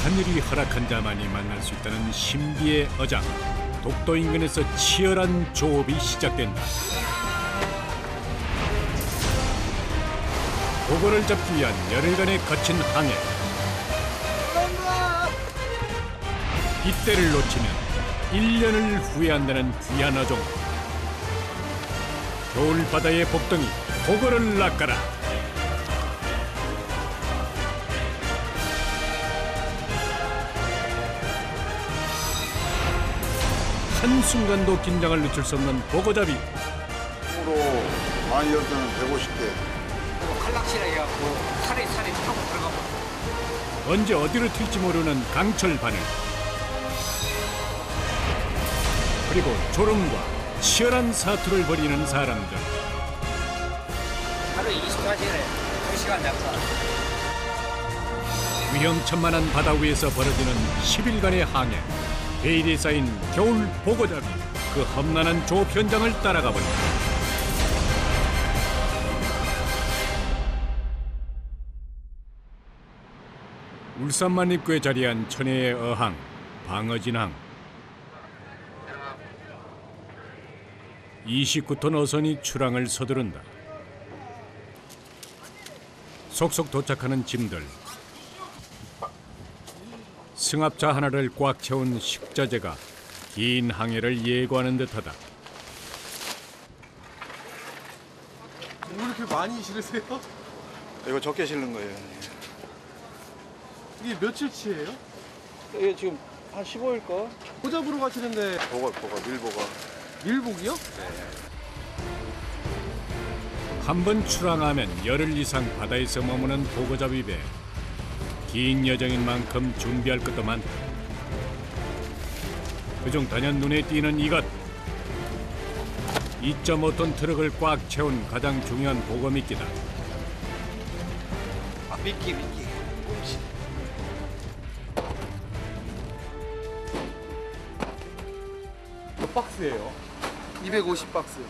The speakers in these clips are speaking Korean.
하늘이 허락한 자만이 만날 수 있다는 신비의 어장. 독도 인근에서 치열한 조업이 시작된다. 보고를 잡기 위한 열흘간의 거친 항해. 이때를 놓치면 1년을 후회한다는 귀한 어종. 겨울 바다의 복덩이 보고를 낚아라. 한순간도 긴장을 늦출 수 없는 보고잡이. 으로 많이 열 때는 150대. 칼락시라 해갖고 살이 타고 들어가고. 언제 어디로 튈지 모르는 강철 바늘. 그리고 졸음과 치열한 사투를 벌이는 사람들. 하루 24시간에 2시간 잡사. 위험천만한 바다 위에서 벌어지는 10일간의 항해. 베일에 쌓인 겨울 보고잡이. 그 험난한 조업 현장을 따라가 본다. 울산만 입구에 자리한 천혜의 어항, 방어진항. 29톤 어선이 출항을 서두른다. 속속 도착하는 짐들. 승합차 하나를 꽉 채운 식자재가 긴 항해를 예고하는 듯하다. 왜 이렇게 많이 실으세요? 이거 적게 실는 거예요. 이게 며칠치예요? 이게 지금 한 15일 거? 호 잡으러 가시는데 보가, 밀보가. 밀복이요? 한 번 출항하면 열흘 이상 바다에서 머무는 보고잡이 배. 긴 여정인 만큼 준비할 것도 많다. 그중 단연 눈에 띄는 이것. 2.5톤 트럭을 꽉 채운 가장 중요한 보고 미끼다. 미끼. 몇 박스예요? 250박스.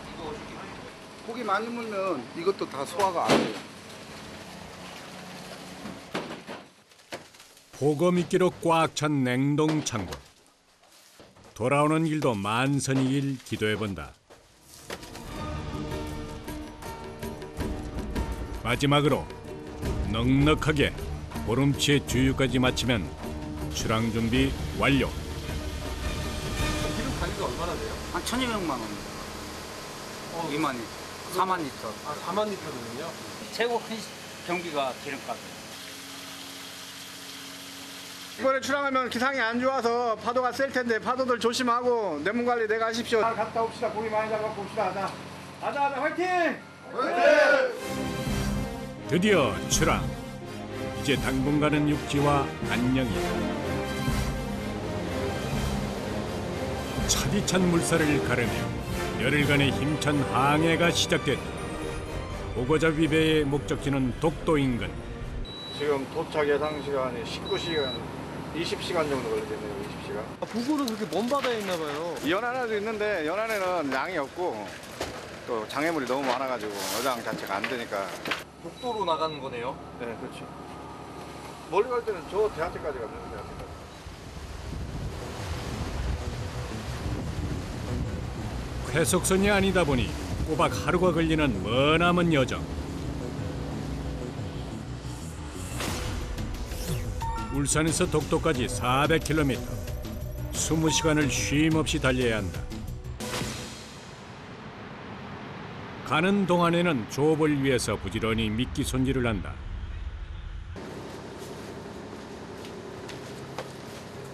고기 많이 물면 이것도 다 소화가 안 돼요. 보고 미끼로 꽉 찬 냉동 창고. 돌아오는 길도 만선이길 기도해본다. 마지막으로 넉넉하게 보름치의 주유까지 마치면 출항 준비 완료. 기름 가격이 얼마나 돼요? 한 1,200만 원. 2만 리터, 4만 리터. 아, 4만 리터는요? 최고 큰 경비가 기름값. 이번에 출항하면 기상이 안 좋아서 파도가 셀 텐데 파도들 조심하고 내몸 관리 내가 하십시오. 갔다 옵시다. 고기 많이 잡아갖고 옵시다. 가자 화이팅! 드디어 출항. 이제 당분간은 육지와 안녕이다. 차디찬 물살을 가르며 열흘간의 힘찬 항해가 시작됐다. 보고잡이 배의 목적지는 독도 인근. 지금 도착 예상 시간이 19시간, 20시간 정도 걸리겠네요. 20시간. 아, 보고는 그렇게 먼 바다에 있나 봐요. 연안에도 있는데 연안에는 양이 없고 또 장애물이 너무 많아가지고 어장 자체가 안 되니까. 독도로 나가는 거네요? 네, 그렇죠. 멀리 갈 때는 저 대하태까지 갑니다. 대하태까지. 회속선이 아니다 보니 꼬박 하루가 걸리는 머나먼 여정. 울산에서 독도까지 400km. 20시간을 쉼 없이 달려야 한다. 가는 동안에는 조업을 위해서 부지런히 미끼 손질을 한다.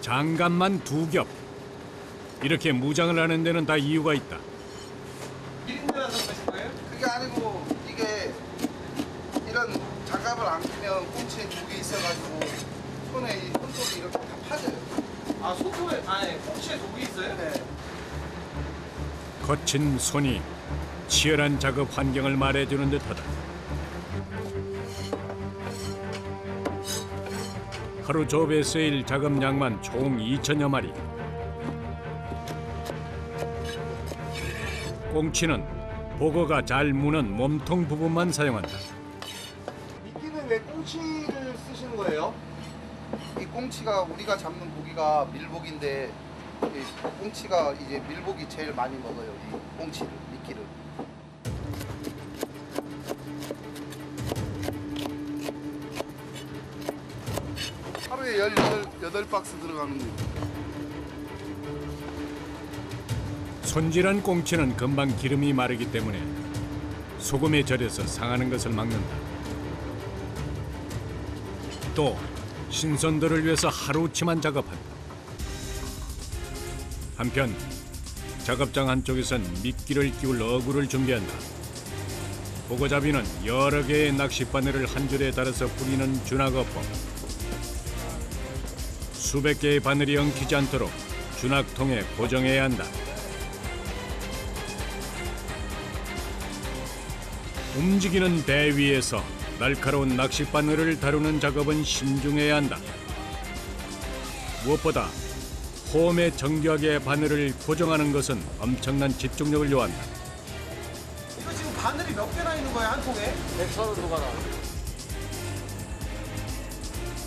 장갑만 2겹. 이렇게 무장을 하는 데는 다 이유가 있다. 1인분이라서 그러신 거예요? 그게 아니고 이게 이런 장갑을 안 끼면 꽁치에 독이 있어가지고 손에 이 손톱이 이렇게 다 파져요. 아, 손톱에, 아니, 꽁치에 독이 있어요? 네. 거친 손이 치열한 작업 환경을 말해주는 듯하다. 하루 조업에 쓰일 작업량만 총 2천여 마리. 꽁치는 보고가 잘 무는 몸통 부분만 사용한다. 미끼는 왜 꽁치를 쓰시는 거예요? 이 꽁치가 우리가 잡는 고기가 밀복인데 이 꽁치가 이제 밀복이 제일 많이 먹어요. 이 꽁치를, 미끼를. 하루에 18박스 들어가는 거. 손질한 꽁치는 금방 기름이 마르기 때문에 소금에 절여서 상하는 것을 막는다. 또 신선도를 위해서 하루치만 작업한다. 한편 작업장 한쪽에선 미끼를 끼울 어구를 준비한다. 보고잡이는 여러 개의 낚싯바늘을 한 줄에 달아서 뿌리는 준학어법. 수백 개의 바늘이 엉키지 않도록 준학통에 고정해야 한다. 움직이는 배 위에서 날카로운 낚싯바늘을 다루는 작업은 신중해야 한다. 무엇보다 홈에 정교하게 바늘을 고정하는 것은 엄청난 집중력을 요한다. 이거 지금 바늘이 몇 개나 있는 거예요, 한 통에? 132가닥.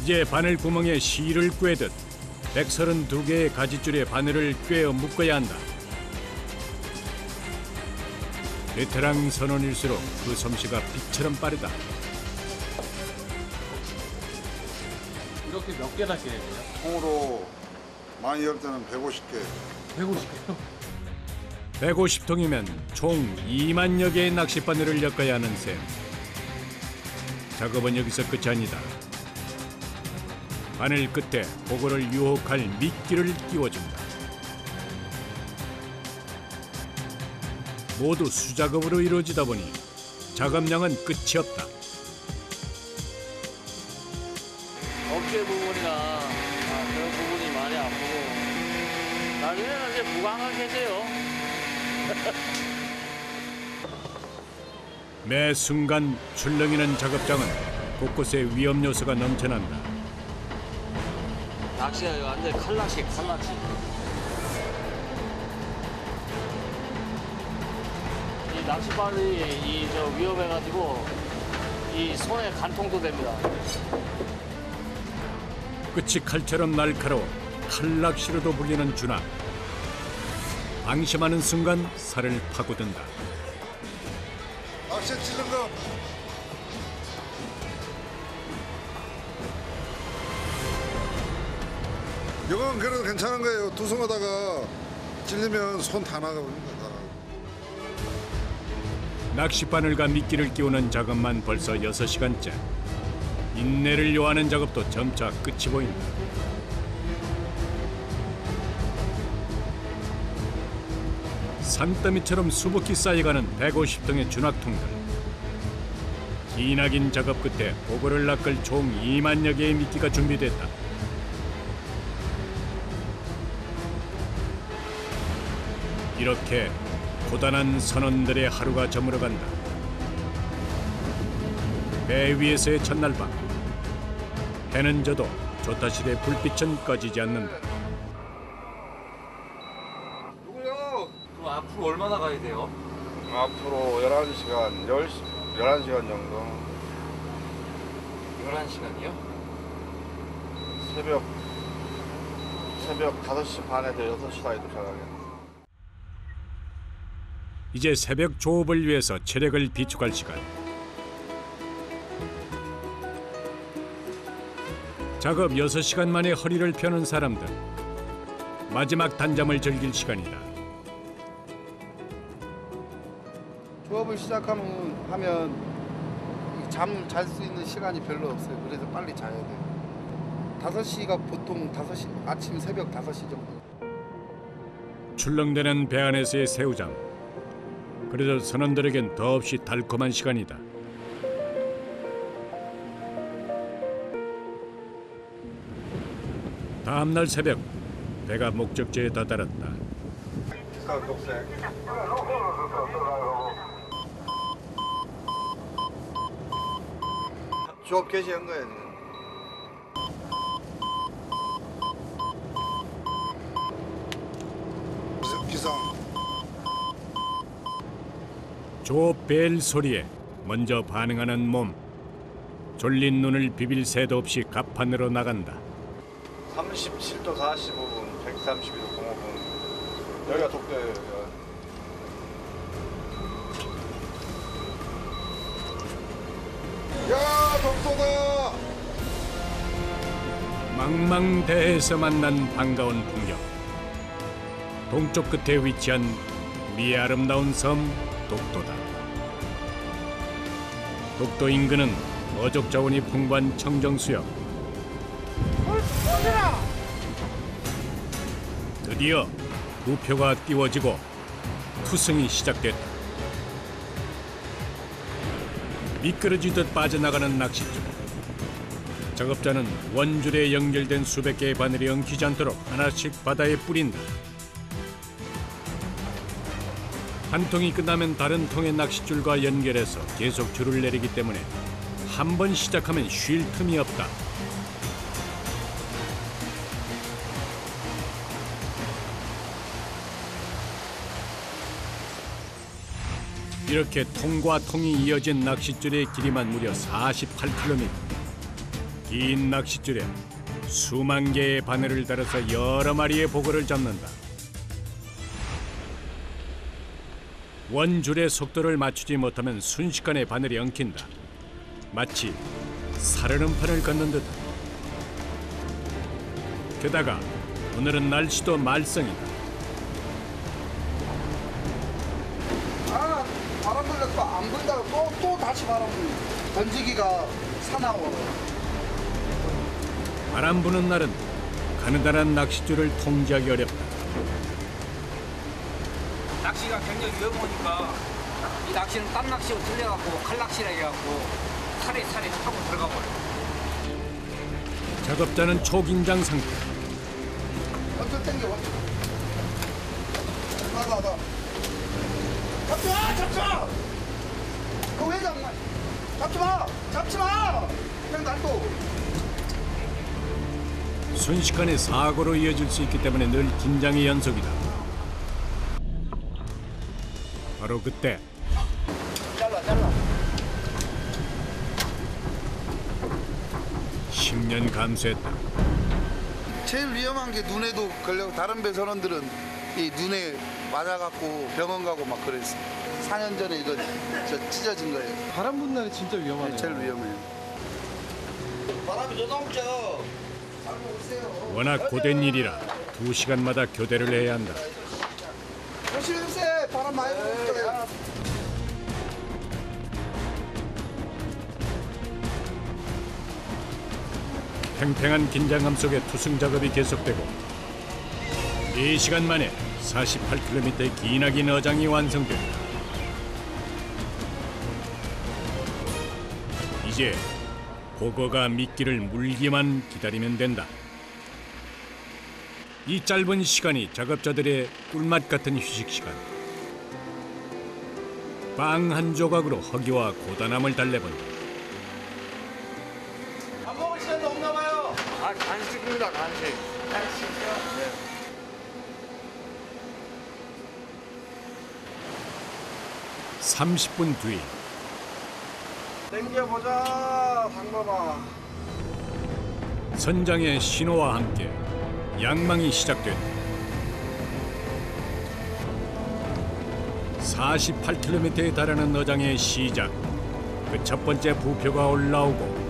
이제 바늘 구멍에 실을 꿰듯 132개의 가지줄에 바늘을 꿰어 묶어야 한다. 베테랑 선원일수록 그 솜씨가 빛처럼 빠르다. 이렇게 몇 개나 끼야 돼요? 통으로 많이 열 때는 150개. 150개요? 150통이면 총 2만여 개의 낚싯바늘을 엮어야 하는 셈. 작업은 여기서 끝이 아니다. 바늘 끝에 보고를 유혹할 미끼를 끼워준다. 모두 수작업으로 이루어지다 보니 작업량은 끝이 없다. 어깨 부분이나 그런 부분이 많이 아프고 나중에는 이제 무감각해져요. 매 순간 출렁이는 작업장은 곳곳에 위험 요소가 넘쳐난다. 낚시가 완전 칼낚시. 이 낚싯발이 위험해가지고 이 손에 간통도 됩니다. 끝이 칼처럼 날카로워 칼낚시로도 불리는 준학. 방심하는 순간 살을 파고든다. 낚시 찌른 거. 이건 그래도 괜찮은 거예요. 두 손에다가 찔리면 손 다 나가버립니다. 다. 낚싯바늘과 미끼를 끼우는 작업만 벌써 6시간째. 인내를 요하는 작업도 점차 끝이 보인다. 산더미처럼 수북히 쌓여가는 150통의 준학통들. 기나긴 작업 끝에 보고를 낚을 총 2만여 개의 미끼가 준비됐다. 이렇게 고단한 선원들의 하루가 저물어간다. 배 위에서의 첫날 밤. 해는 져도 조타실의 불빛은 꺼지지 않는다. 누구요? 그럼 앞으로 얼마나 가야 돼요? 앞으로 11시간 정도. 11시간이요? 새벽 5시 반에서 6시 사이 도착하게. 이제 새벽 조업을 위해서 체력을 비축할 시간. 작업 6시간 만에 허리를 펴는 사람들. 마지막 단잠을 즐길 시간이다. 조업을 시작하면 잠 잘 수 있는 시간이 별로 없어요. 그래서 빨리 자야 돼요. 5시가 보통 아침 새벽 5시 정도. 출렁대는 배 안에서의 새우잠. 그래도 선원들에겐 더없이 달콤한 시간이다. 다음 날 새벽 배가 목적지에 다다랐다. 조업 개시한 거야 지금. 기상. 조벨 소리에 먼저 반응하는 몸. 졸린 눈을 비빌 새도 없이 갑판으로 나간다. 37도 45분, 132도 05분. 여기가 독도예요. 야, 독도다. 망망대해에서 만난 반가운 풍경. 동쪽 끝에 위치한 미 아름다운 섬 독도다. 독도 인근은 어족 자원이 풍부한 청정수역. 드디어 부표가 띄워지고 투승이 시작됐다. 미끄러지듯 빠져나가는 낚싯줄. 작업자는 원줄에 연결된 수백 개의 바늘이 엉키지 않도록 하나씩 바다에 뿌린다. 한 통이 끝나면 다른 통의 낚싯줄과 연결해서 계속 줄을 내리기 때문에 한 번 시작하면 쉴 틈이 없다. 이렇게 통과 통이 이어진 낚싯줄의 길이만 무려 48km. 긴 낚싯줄에 수만 개의 바늘을 달아서 여러 마리의 보고를 잡는다. 원줄의 속도를 맞추지 못하면 순식간에 바늘이 엉킨다. 마치 살얼음 판을 걷는 듯하다. 게다가 오늘은 날씨도 말썽이다. 아, 바람 불렸고 안 불다가 또 다시 바람 불려. 던지기가 사나워. 바람 부는 날은 가느다란 낚싯줄을 통제하기 어렵다. 낚시가 굉장히 위험하니까 이 낚시는 딴 낚시하고 틀려갖고 칼낚시라 해갖고 살에 타고 들어가 버려. 작업자는 초긴장 상태. 완전 땡겨, 완전. 나가. 잡지 마! 그거 왜 잡나? 잡지 마! 그냥 놔둬. 순식간에 사고로 이어질 수 있기 때문에 늘 긴장의 연속이다. 바로 그때 잘라. 10년 감수했다. 제일 위험한 게 눈에도 걸려. 다른 배 선원들은 이 눈에 맞아갖고 병원 가고 막 그랬어. 4년 전에 이거 찢어진 거예요. 바람 분 날이 진짜 위험하네요. 제일 위험해요. 바람이 너무 죠. 워낙 고된 일이라 2시간마다 교대를 해야 한다. 조심해, 바람 많이 불어요. 팽팽한 긴장감 속에 투승 작업이 계속되고 4시간 만에 48km의 기나긴 어장이 완성된다. 이제 보고가 미끼를 물기만 기다리면 된다. 이 짧은 시간이 작업자들의 꿀맛 같은 휴식 시간. 빵 한 조각으로 허기와 고단함을 달래본다. 밥 먹을 시간도 없나 봐요. 아, 간식입니다, 간식. 간식이요? 네. 30분 뒤 땡겨보자, 상범아. 선장의 신호와 함께 양망이 시작된다. 48km에 달하는 어장의 시작. 그 첫 번째 부표가 올라오고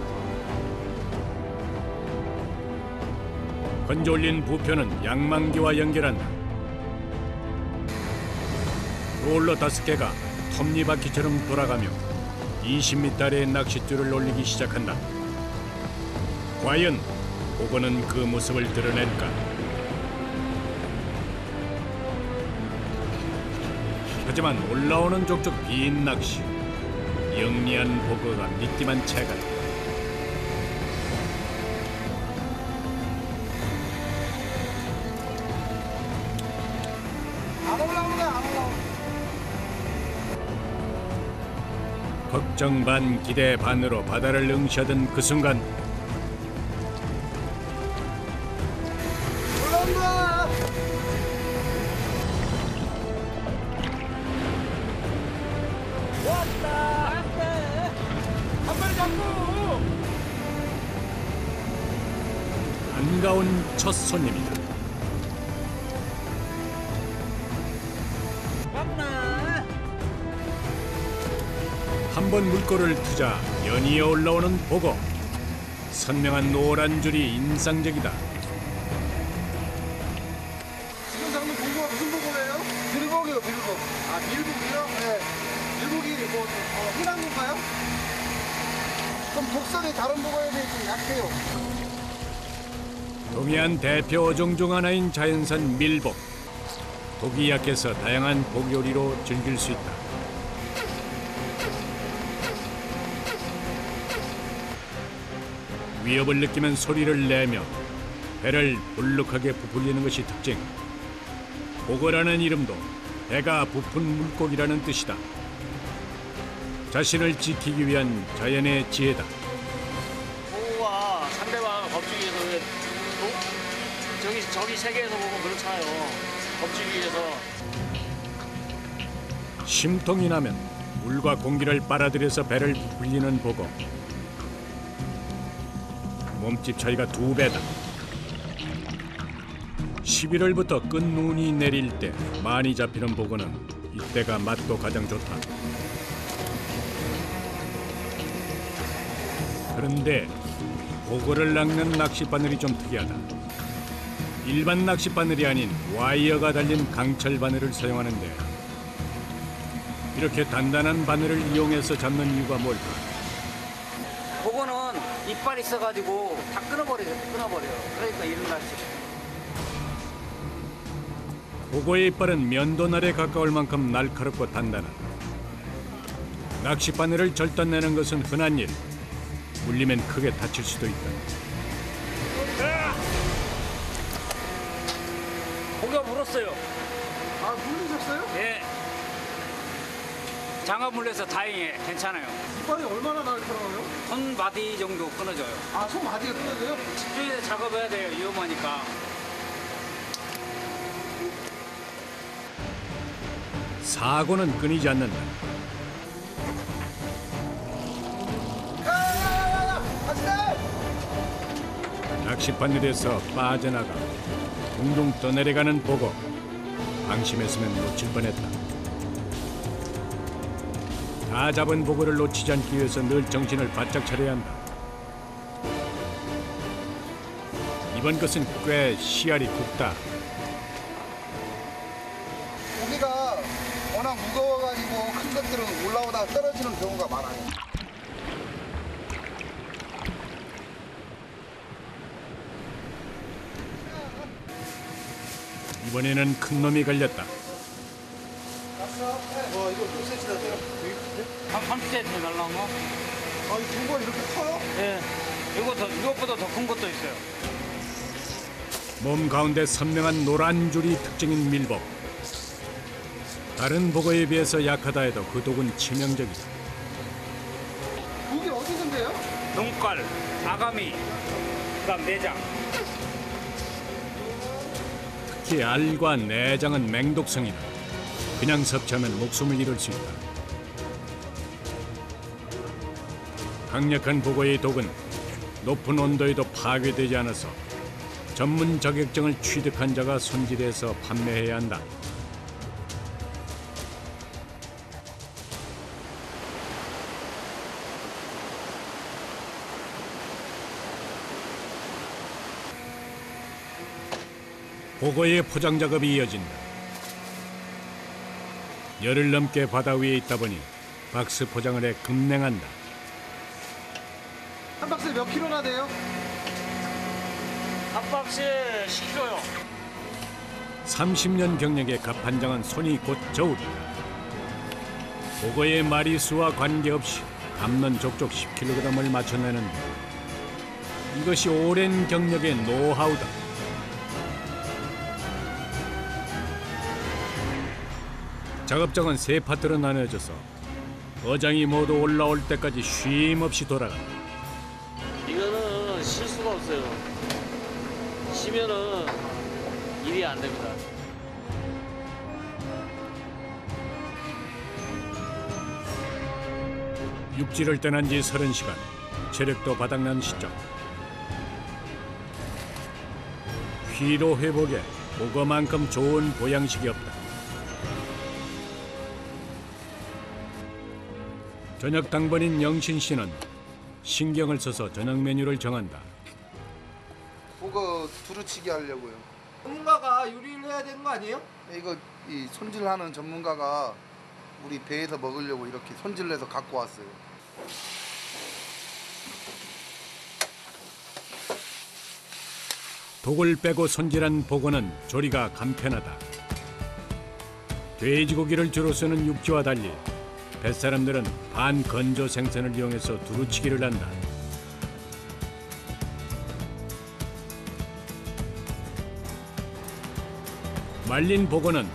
건져 올린 부표는 양망기와 연결한다. 롤러 5개가 톱니바퀴처럼 돌아가며 20m 아래의 낚싯줄을 올리기 시작한다. 과연 보고는 그 모습을 드러낼까? 하지만 올라오는 족족 빈 낚시, 영리한 보고가 미띠만 채간다. 안 올라오네, 안 올라오네. 걱정 반 기대 반으로 바다를 응시하던 그 순간 올라온다. 왔다. 한 마리 잡고. 반가운 첫 손님이다. 한번 물꼬를 트자 연이어 올라오는 보고. 선명한 노란 줄이 인상적이다. 지금 잡는 보고가 무슨 보고예요? 밀복이요, 밀복. 아 밀국이요? 네. 밀국이 뭐 흔한 건가요? 좀 독성이 다른 보고에 비해 좀 약해요. 동해안 대표 어종 중 하나인 자연산 밀복. 독이 약해서 다양한 복 요리로 즐길 수 있다. 위협을 느끼면 소리를 내며 배를 볼록하게 부풀리는 것이 특징. 보거라는 이름도 배가 부푼 물고기라는 뜻이다. 자신을 지키기 위한 자연의 지혜다. 보고가 상대방 겁주기에서 왜 저기 세계에서 보면 그렇잖아요. 겁주기에서 심통이 나면 물과 공기를 빨아들여서 배를 부풀리는 보고. 몸집 차이가 2배다. 11월부터 끝눈이 내릴 때 많이 잡히는 보고는 이때가 맛도 가장 좋다. 그런데 보고를 낚는 낚싯바늘이 좀 특이하다. 일반 낚싯바늘이 아닌 와이어가 달린 강철 바늘을 사용하는데 이렇게 단단한 바늘을 이용해서 잡는 이유가 뭘까? 보고는 이빨 있어가지고 다 끊어버려요. 그러니까 이런 날씨. 보고의 이빨은 면도날에 가까울 만큼 날카롭고 단단하다. 낚싯바늘을 절단내는 것은 흔한 일. 물리면 크게 다칠 수도 있다. 고기가 물었어요. 아 물리셨어요? 예. 장어 물려서 다행히 괜찮아요. 이빨이 얼마나 날카로워요? 손마디 정도 끊어져요. 아 손마디가 끊어져요? 집중해서 작업해야 돼요. 위험하니까. 사고는 끊이지 않는다. 낚싯바늘에서 빠져나가 둥둥 떠내려가는 보고. 방심했으면 놓칠 뻔했다. 다 잡은 보고를 놓치지 않기 위해서 늘 정신을 바짝 차려야 한다. 이번 것은 꽤 씨알이 굵다. 고기가 워낙 무거워가지고 큰 것들은 올라오다가 떨어지는 경우가 많아요. 이번에는 큰 놈이 걸렸다. 와 이거 몇 cm나 돼요? 한 30cm 날라온 거? 아이 둥어 이렇게 커요? 예. 이것보다 더 큰 것도 있어요. 몸 가운데 선명한 노란 줄이 특징인 밀복. 다른 보고에 비해서 약하다 해도 그 독은 치명적이다. 고기 어디선데요? 눈깔, 아가미, 그다음 내장. 특히 알과 내장은 맹독성이다. 그냥 섭취하면 목숨을 잃을 수 있다. 강력한 보고의 독은 높은 온도에도 파괴되지 않아서 전문 자격증을 취득한 자가 손질해서 판매해야 한다. 보고의 포장 작업이 이어진다. 열흘 넘게 바다 위에 있다 보니 박스 포장을 해 급냉한다. 한 박스에 몇 킬로나 돼요? 한 박스에 10kg요. 30년 경력의 갑판장은 손이 곧 저울이다. 보고의 마리수와 관계없이 담는 족족 10kg을 맞춰내는데 이것이 오랜 경력의 노하우다. 작업장은 3파트로 나뉘어져서 어장이 모두 올라올 때까지 쉼 없이 돌아간다. 이거는 쉴 수가 없어요. 쉬면은 일이 안 됩니다. 육지를 떠난 지 30시간, 체력도 바닥난 시점. 피로 회복에 보고만큼 좋은 보양식이 없다. 저녁 당번인 영신 씨는 신경을 써서 저녁 메뉴를 정한다. 보고 두루치기 하려고요. 전문가가 요리를 해야 되는 거 아니에요? 이거 이 손질하는 전문가가 우리 배에서 먹으려고 이렇게 손질해서 갖고 왔어요. 독을 빼고 손질한 보고는 조리가 간편하다. 돼지고기를 주로 쓰는 육지와 달리 뱃사람들은 반건조 생선을 이용해서 두루치기를 한다. 말린 보고는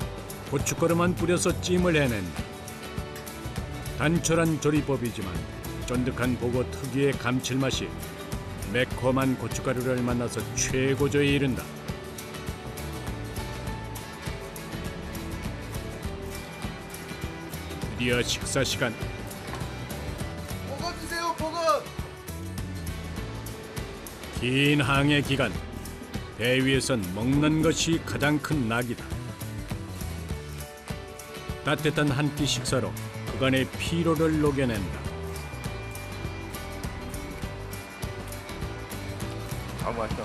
고춧가루만 뿌려서 찜을 해낸다. 단촐한 조리법이지만 쫀득한 보고 특유의 감칠맛이 매콤한 고춧가루를 만나서 최고조에 이른다. 드디어 식사 시간. 보고 주세요, 보고. 긴 항해 기간, 배 위에선 먹는 것이 가장 큰 낙이다. 따뜻한 한 끼 식사로 그간의 피로를 녹여낸다. 아, 맛있다.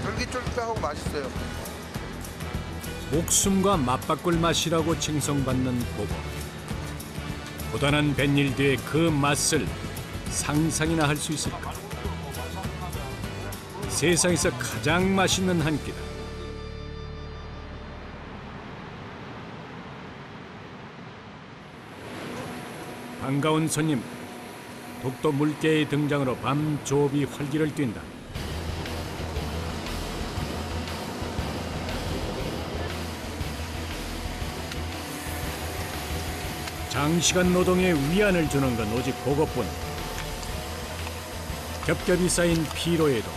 쫄깃쫄깃하고 맛있어요. 목숨과 맞바꿀 맛이라고 칭송받는 보고. 고단한 뱃일 뒤에 그 맛을 상상이나 할 수 있을까? 세상에서 가장 맛있는 한 끼다. 반가운 손님, 독도 물개의 등장으로 밤 조업이 활기를 띈다. 장시간 노동에 위안을 주는 건 오직 보고뿐. 겹겹이 쌓인 피로에도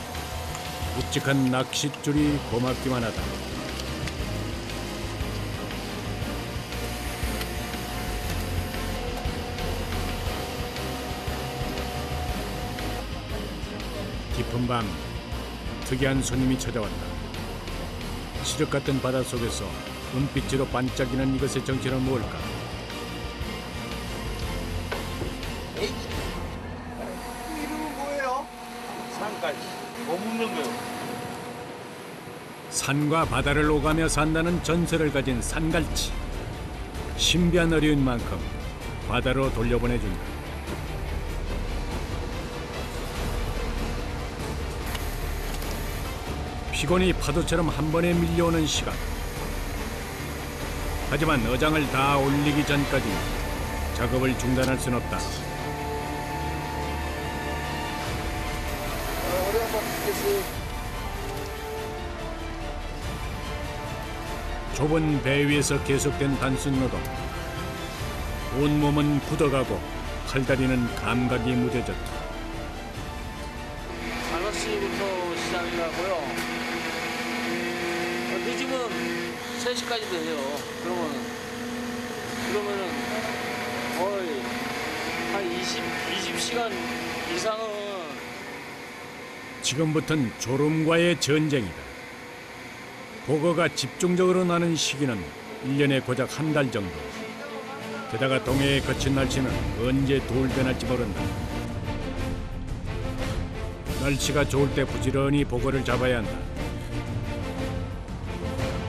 묵직한 낚싯줄이 고맙기만 하다. 깊은 밤 특이한 손님이 찾아왔다. 시륵 같은 바닷속에서 은빛으로 반짝이는 이것의 정체는 무엇일까? 이름은 뭐예요? 산까지 머무는 거요. 산과 바다를 오가며 산다는 전설을 가진 산갈치. 신비한 어려운 만큼 바다로 돌려보내준다. 피곤이 파도처럼 한 번에 밀려오는 시간. 하지만 어장을 다 올리기 전까지 작업을 중단할 순 없다. 좁은 배 위에서 계속된 단순 노동. 온몸은 굳어가고 팔다리는 감각이 무뎌졌다. 5시부터 시작이라고요. 늦으면 3시까지도 해요. 그러면은 거의 한 20시간 이상은. 지금부터는 졸음과의 전쟁이다. 보고가 집중적으로 나는 시기는 1년에 고작 한 달 정도. 게다가 동해의 거친 날씨는 언제 돌변할지 모른다. 날씨가 좋을 때 부지런히 보고를 잡아야 한다.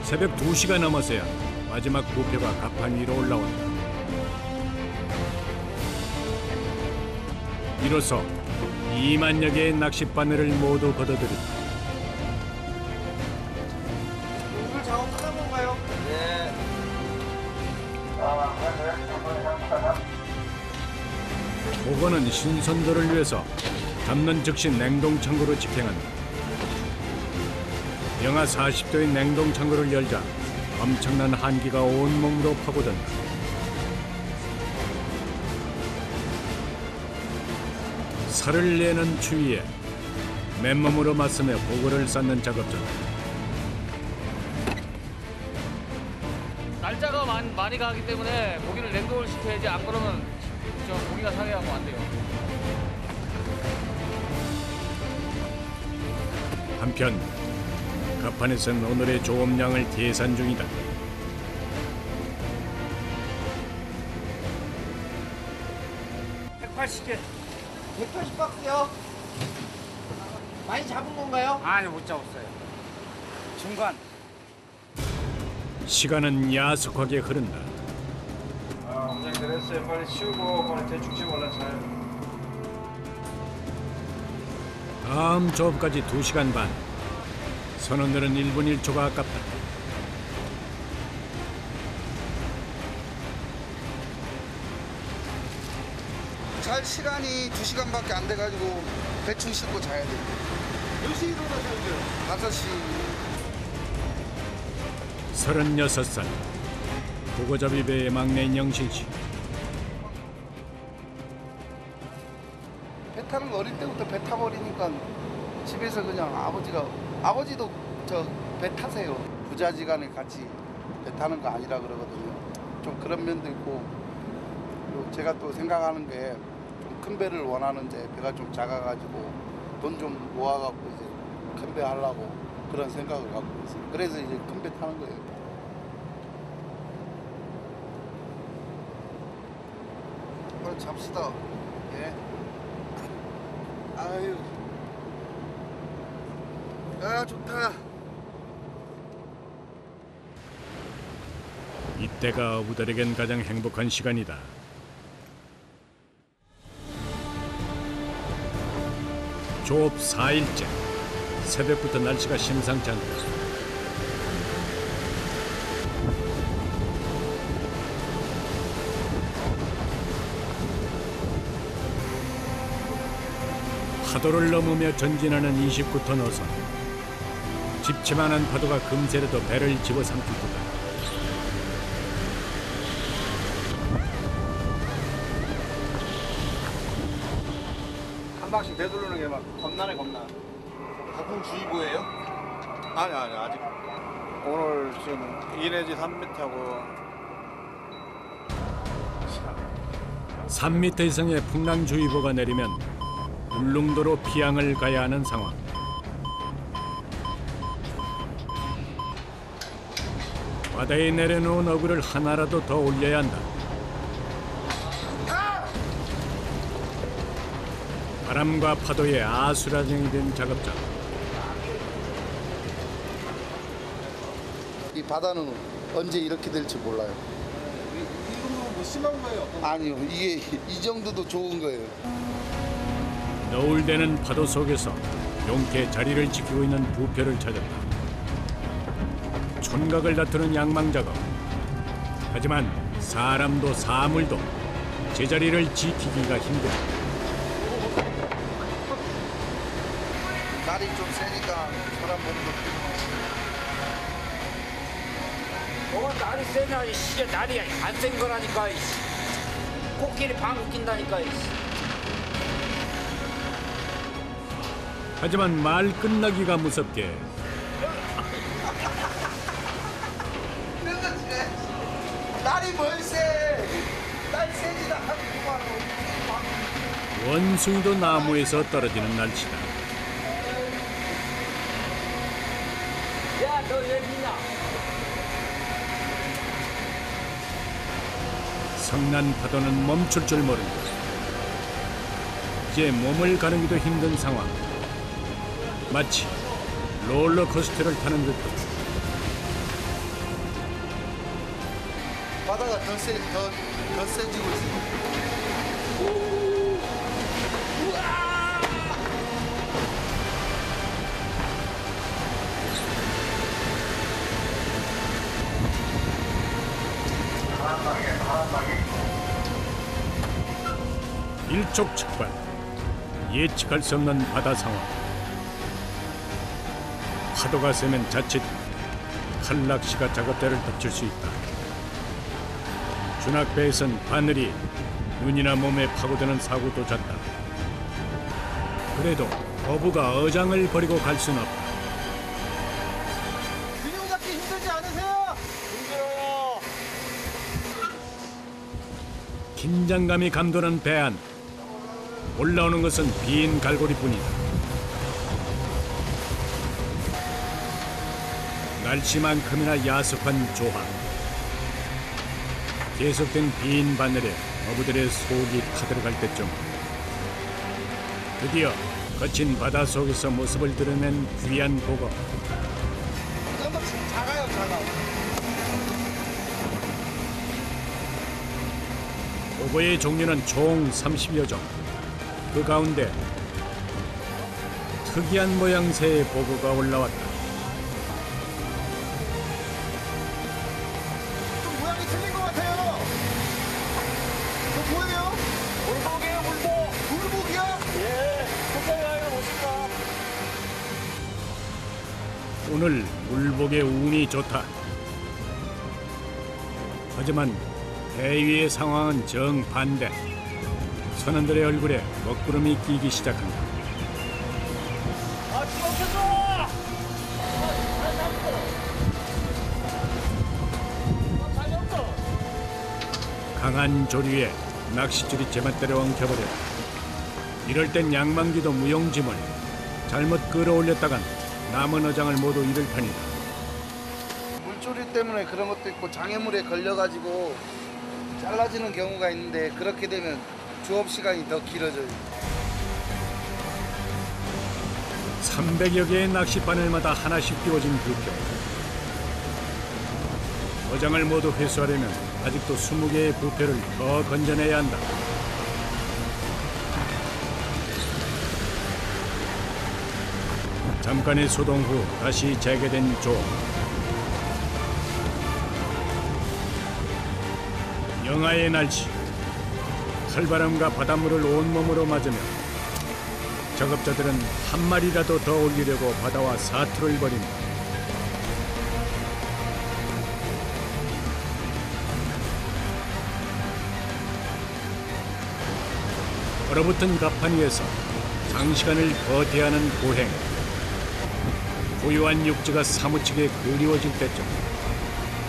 새벽 2시가 넘어서야 마지막 부표가 갑판 위로 올라온다. 이로써 2만여 개의 낚싯바늘을 모두 걷어들인다. 오늘 작업 끝난 건가요? 네. 보고는 신선도를 위해서 잡는 즉시 냉동창고로 직행한다. 영하 40도의 냉동창고를 열자 엄청난 한기가 온몸으로 파고든다. 살을 내는 추위에 맨몸으로 맞서며 보고를 쌓는 작업자. 날짜가 많이 가기 때문에 고기를 냉동을 시켜야지, 안 그러면 저 고기가 상해하면 안 돼요. 한편 갑판에선 오늘의 조업량을 계산 중이다. 180개. 180박스요? 많이 잡은 건가요? 아니 못 잡았어요. 중간. 시간은 야속하게 흐른다. 원장님들 했어요. 빨리 치우고 빨리 대충 치우고 올라차요. 다음 조업까지 2시간 반. 선원들은 1분 1초가 아깝다. 잘 시간이 2시간밖에 안 돼가지고 대충 씻고 자야 돼. 몇 시에 일어나셔야 돼요? 5시. 36살. 보고잡이 배의 막내인 영신 씨. 배 타는 거 어릴 때부터 배 타버리니까 집에서 그냥 아버지도 저 배 타세요. 부자지간에 같이 배 타는 거 아니라 그러거든요. 좀 그런 면도 있고 그리고 제가 또 생각하는 게 좀 큰 배를 원하는데 배가 좀 작아가지고 돈 좀 모아갖고 이제 큰 배 하려고 그런 생각을 갖고 있어요. 그래서 이제 큰 배 타는 거예요. 빨리 잡시다. 예. 아유. 아, 좋다. 이때가 어부들에겐 가장 행복한 시간이다. 조업 4일째. 새벽부터 날씨가 심상치 않다. 파도를 넘으며 전진하는 29톤 어선. 집채만한 파도가 금세라도 배를 집어삼킬 듯하다. 한 방씩 되돌리는 게 막 겁나네 겁나.台风주의보예요? 아니 아직. 오늘 지금 2 내지 3m하고 3m 이상의 풍랑주의보가 내리면 울릉도로 피항을 가야 하는 상황. 바다에 내려놓은 어구를 하나라도 더 올려야 한다. 바람과 파도에 아수라장이 된 작업자. 이 바다는 언제 이렇게 될지 몰라요. 이 정도면 뭐 심한 거예요? 아니요, 이게 이 정도도 좋은 거예요. 너울대는 파도 속에서 용케 자리를 지키고 있는 부표를 찾았다. 촌각을 다투는 양망 작업. 하지만 사람도 사물도 제자리를 지키기가 힘들다. 날이 좀 세니까 사람 몸도 뭐 날이 세냐 이씨 날이 안 센 거라니까 이씨. 코끼리 방귀 낀다니까 이씨. 하지만 말 끝나기가 무섭게 날이 뭘 세? 날 세지도 않고 원숭이도 나무에서 떨어지는 날씨다. 야 너 여기 있냐? 성난 파도는 멈출 줄 모른다. 이제 몸을 가누기도 힘든 상황. 마치 롤러코스터를 타는 듯하다. 바다가 더 세지고 있어요. 일촉즉발. 예측할 수 없는 바다 상황. 파도가 세면 자칫 칼낚시가 작업대를 덮칠 수 있다. 준악배에선 바늘이 눈이나 몸에 파고드는 사고도 잦다. 그래도 어부가 어장을 버리고 갈 수는 없다. 균형 잡기 힘들지 않으세요? 힘들어요. 긴장감이 감도는 배 안. 올라오는 것은 빈 갈고리뿐이다. 날씨만큼이나 야속한 조항. 계속된 빈 바늘에 어부들의 속이 타들어갈 때쯤 드디어 거친 바다 속에서 모습을 드러낸 귀한 보거. 좀더 작아요, 작아. 보거의 종류는 총 30여 종. 그 가운데 특이한 모양새의 보거가 올라왔다. 좀 모양이 틀린 것 같아요. 저 뭐예요? 물복이에요, 물복. 물복이야? 예, 속상해요, 멋있다. 오늘 물복의 운이 좋다. 하지만 대위의 상황은 정반대. 선원들의 얼굴에 먹구름이 끼기 시작한다. 아, 지옥해줘! 잘 잡았어. 강한 조류에 낚싯줄이 제멋대로 엉켜버렸다. 이럴 땐 양만기도 무용지물. 잘못 끌어올렸다간 남은 어장을 모두 잃을 판이다. 물조류 때문에 그런 것도 있고 장애물에 걸려가지고 잘라지는 경우가 있는데 그렇게 되면 조업 시간이 더 길어져요. 300여 개의 낚싯바늘마다 하나씩 띄워진 부표. 어장을 모두 회수하려면 아직도 20개의 부표를 더 건져내야 한다. 잠깐의 소동 후 다시 재개된 조. 영하의 날씨. 칼바람과 바닷물을 온몸으로 맞으며 작업자들은 한 마리라도 더 올리려고 바다와 사투를 벌인다. 얼어붙은 갑판 위에서 장시간을 버텨야 하는 고행. 고요한 육지가 사무치게 그리워질 때쯤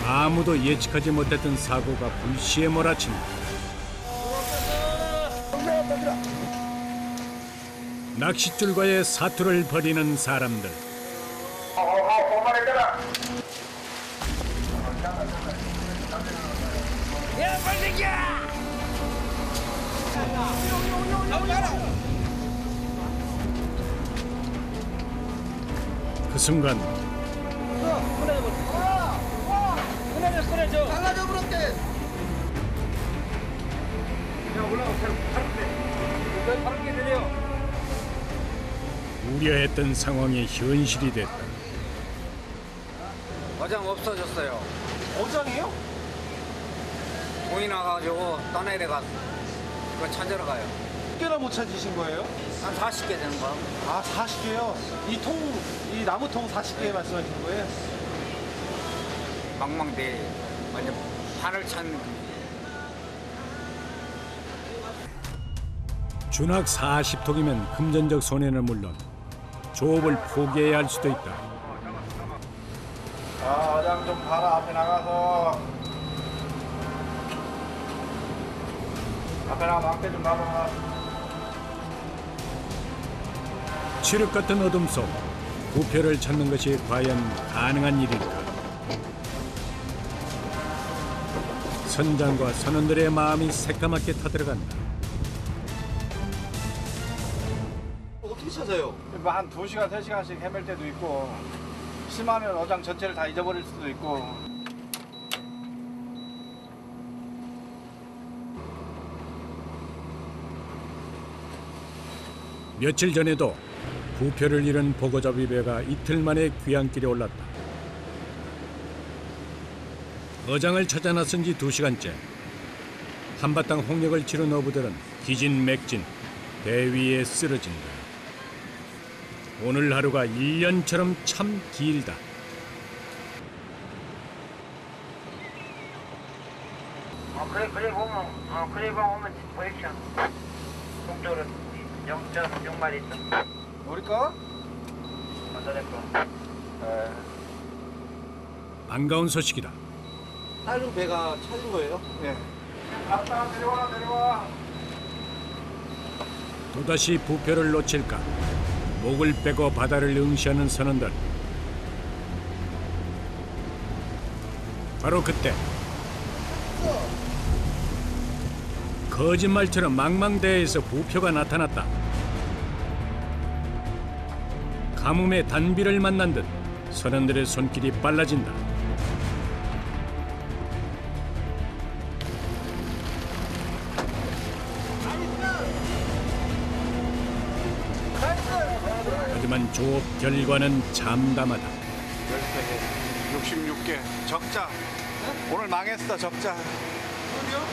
아무도 예측하지 못했던 사고가 불시에 몰아친다. 낚싯줄과의 사투를 벌이는 사람들. 야, 빨리 새끼야! 그 순간 꺼내줘. 달라져 부럽게. 바로 깨 내려. 우려했던 상황이 현실이 됐다. 어장 없어졌어요. 어장이요? 공이 나가지고 떠내려가 그거 찾으러 가요. 몇 개나 못 찾으신 거예요? 한 40개 되는 거. 아, 40개요? 이 나무통 40개 말씀하시는 거예요? 망망대해. 완전 판을 찾는 준학 40톡이면 금전적 손해는 물론 조업을 포기해야 할 수도 있다. 자, 어장 좀 봐라. 앞에 나가서. 앞에 나가서 앞에 좀 봐봐. 칠흑 같은 어둠 속 부표를 찾는 것이 과연 가능한 일일까? 선장과 선원들의 마음이 새까맣게 타들어간다. 어떻게 찾아요? 한 2시간, 3시간씩 헤맬 때도 있고 심하면 어장 전체를 다 잊어버릴 수도 있고. 며칠 전에도 부표를 잃은 보고잡이 배가 이틀 만에 귀향길에 올랐다. 어장을 찾아 나선 지 2시간째. 한바탕 홍역을 치른 어부들은 기진맥진, 대위에 쓰러진다. 오늘 하루가 1년처럼 참 길다. 그래 보면 보이죠. 동쪽으로 0.6마리 있어. 우리 거? 먼저 거. 반가운 소식이다. 다른 배가 찾은 거예요? 예. 앞다 내려와. 또다시 부표를 놓칠까? 목을 빼고 바다를 응시하는 선원들. 바로 그때 거짓말처럼 망망대해에서 부표가 나타났다. 가뭄의 단비를 만난 듯 선원들의 손길이 빨라진다. 하지만 조업 결과는 참담하다. 13개, 66개, 적자. 오늘 망했어, 적자. 그럼요?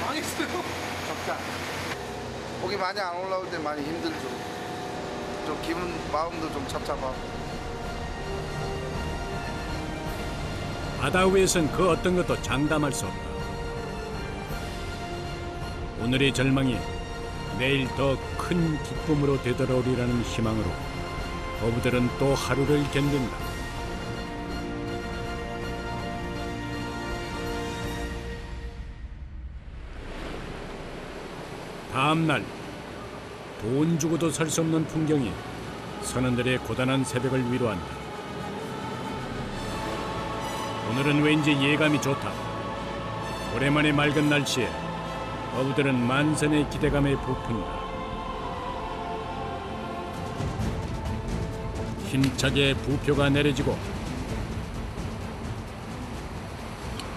망했어요? 적자. 고기 많이 안 올라올 때 많이 힘들죠. 좀 기분 마음도 좀 착잡하고. 바다 위에선 그 어떤 것도 장담할 수 없다. 오늘의 절망이 내일 더 큰 기쁨으로 되돌아오리라는 희망으로 어부들은 또 하루를 견딘다. 다음 날 돈 주고도 살 수 없는 풍경이 선원들의 고단한 새벽을 위로한다. 오늘은 왠지 예감이 좋다. 오랜만에 맑은 날씨에 어부들은 만선의 기대감에 부푼다. 힘차게 부표가 내려지고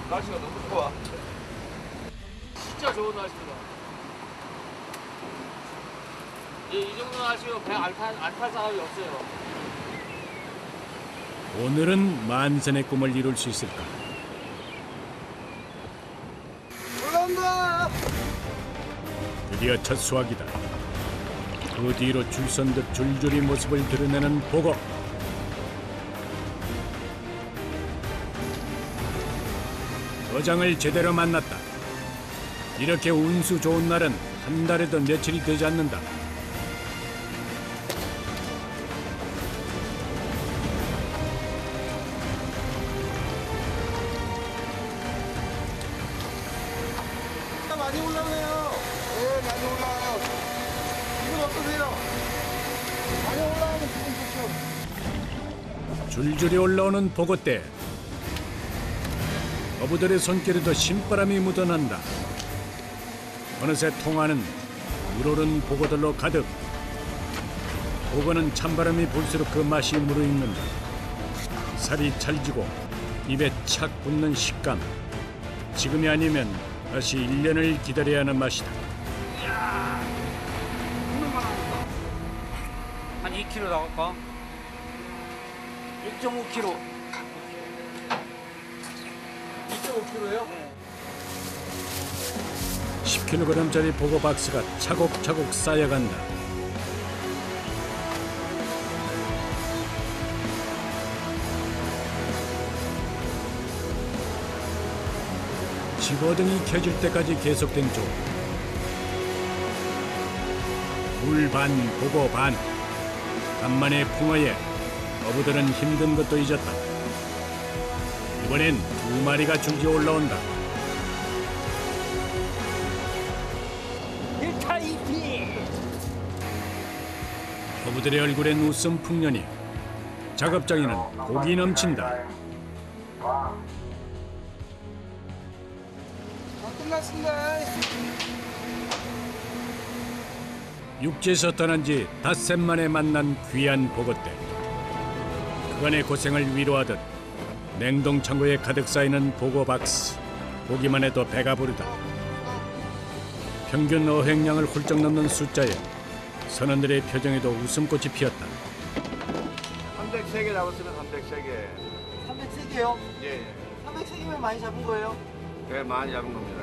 날씨가 너무 좋아. 진짜 좋은 날씨다. 이 정도 날씨면 배 안 탈 사람이 없어요. 오늘은 만선의 꿈을 이룰 수 있을까? 올라온다! 드디어 첫 수확이다. 그 뒤로 줄선 듯 줄줄이 모습을 드러내는 보고. 어장을 제대로 만났다. 이렇게 운수 좋은 날은 한 달에도 며칠이 되지 않는다. 많이 올라오네요. 네, 많이 올라와요. 기분 어떠세요? 많이 올라오면 기분 좋죠. 줄줄이 올라오는 보고대. 어부들의 손길에도 신바람이 묻어난다. 어느새 통화는 물오른 보고들로 가득. 보고는 찬바람이 불수록 그 맛이 무르익는다. 살이 찰지고 입에 착 붙는 식감. 지금이 아니면 다시 1년을 기다려야 하는 맛이다. 한 2kg 나갈까? 1.5kg. 2.5kg예요? 10kg짜리 보고 박스가 차곡차곡 쌓여간다. 집어등이 켜질 때까지 계속된 조. 물 반, 보고 반. 간만에 풍어에 어부들은 힘든 것도 잊었다. 이번엔 2마리가 줄지 올라온다. 1타 2피! 어부들의 얼굴엔 웃음 풍년이. 작업장에는 고기 넘친다. 끝났습니다. 육지에서 떠난 지 닷새 만에 만난 귀한 보고대. 그간의 고생을 위로하듯 냉동 창고에 가득 쌓이는 보고 박스. 보기만 해도 배가 부르다. 평균 어획량을 훌쩍 넘는 숫자에 선원들의 표정에도 웃음꽃이 피었다. 303개 잡았으면 303개. 303개요? 예, 303개면 많이 잡은 거예요? 예, 많이 잡은 겁니다.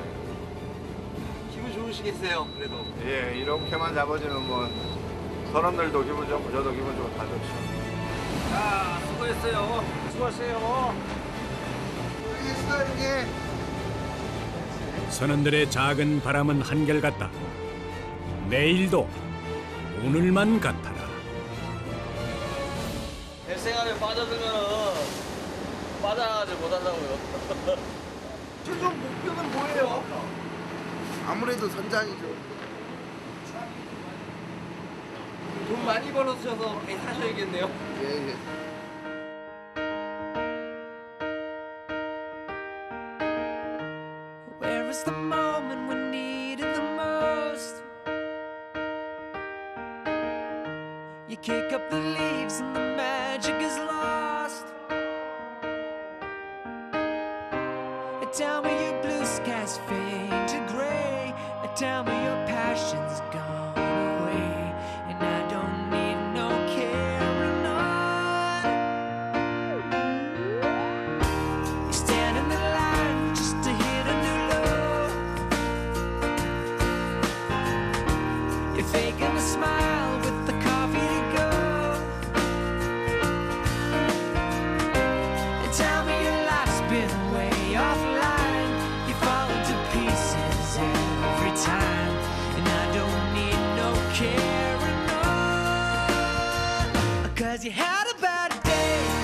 기분 좋으시겠어요, 그래도. 예, 이렇게만 잡아주면 뭐 선원들도 기분 좋고 저도 기분 좋고 다 좋죠. 자, 수고했어요. 수고하세요. 모르겠어, 이게. 선원들의 작은 바람은 한결같다. 내일도 오늘만 같아라. 뱃생활에 빠져들면은 빠져나가지 못한다고요. 최종 목표는 뭐예요? 아무래도 선장이죠. 돈 많이 벌어주셔서 배 사셔야겠네요. 예, 예. You kick up the leaves and the magic is lost. Tell me your blue skies fade to gray. Tell me your passion's gone away, and I don't need no carrying on. You stand in the line just to hit a new low. You're faking a smile with the coffee to go. And tell me your life's been way offline. You fall into pieces every time, and I don't need no carrying on. 'Cause you had a bad day.